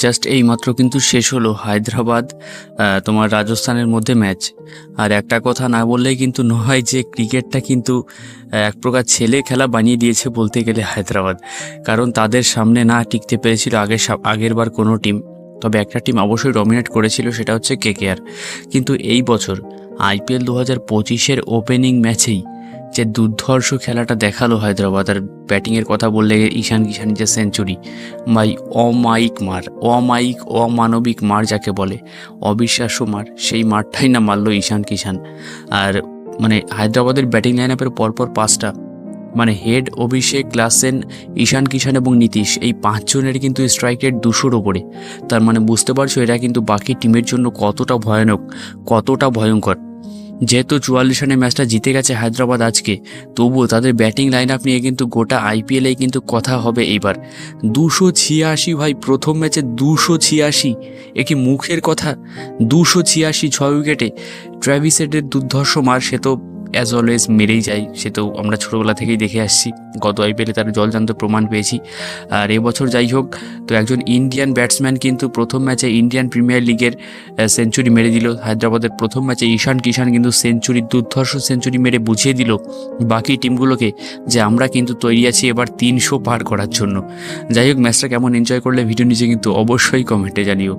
Just এইমাত্র কিন্তু শেষ হলো হায়দ্রাবাদ তোমার রাজস্থানের মধ্যে ম্যাচ। আর একটা কথা না বললেই কিন্তু নয় যে ক্রিকেটটা কিন্তু এক প্রকার ছেলে খেলা বানিয়ে দিয়েছে বলতে গেলে হায়দ্রাবাদ। কারণ তাদের সামনে না টিকতে পেরেছিল আগের বার কোনো টিম। তবে একটা টিম অবশ্যই ডমিনেট করেছিল, সেটা হচ্ছে কেকেআর। কিন্তু এই বছর আইপিএল 2025-এর ওপেনিং ম্যাচেই যে দুর্ধর্ষ খেলাটা দেখালো হায়দ্রাবাদ, আর ব্যাটিংয়ের কথা বললে ঈশান কিষানের যে সেঞ্চুরি, ভাই অমানবিক মার যাকে বলে, অবিশ্বাস্য মার, সেই মারটাই না মারলো ঈশান কিষান। আর মানে হায়দ্রাবাদের ব্যাটিং লাইন আপের পরপর পাঁচটা, মানে হেড, অভিষেক, ক্লাসেন, ঈশান কিষান এবং নীতিশ, এই পাঁচজনের কিন্তু স্ট্রাইক রেট 200-র ওপরে। তার মানে বুঝতে পারছো এটা কিন্তু বাকি টিমের জন্য কতটা ভয়ানক, কতটা ভয়ঙ্কর। যেহেতু 44 রানের ম্যাচটা জিতে গেছে হায়দ্রাবাদ আজকে, তবুও তাদের ব্যাটিং লাইন আপ নিয়ে কিন্তু গোটা আইপিএলেই কিন্তু কথা হবে এইবার। 286 ভাই, প্রথম ম্যাচে 286, এ কি মুখের কথা? 286 6 উইকেটে। ট্র্যাভিস হেডের দুর্ধর্ষ মার, সে তো অ্যাজ অলওয়েজ মেরেই যায়, সে তো আমরা ছোটোবেলা থেকেই দেখে আসছি, গত আইপিএলে তার জলজান্ত প্রমাণ পেয়েছি। আর এবছর যাই হোক, তো একজন ইন্ডিয়ান ব্যাটসম্যান কিন্তু প্রথম ম্যাচে ইন্ডিয়ান প্রিমিয়ার লিগের সেঞ্চুরি মেরে দিল। হায়দ্রাবাদের প্রথম ম্যাচে ঈশান কিষান কিন্তু দুর্ধর্ষ সেঞ্চুরি মেরে বুঝিয়ে দিল বাকি টিমগুলোকে যে আমরা কিন্তু তৈরি আছি এবার 300 পার করার জন্য। যাই হোক, ম্যাচটা কেমন এনজয় করলে ভিডিও নিচে কিন্তু অবশ্যই কমেন্টে জানিও।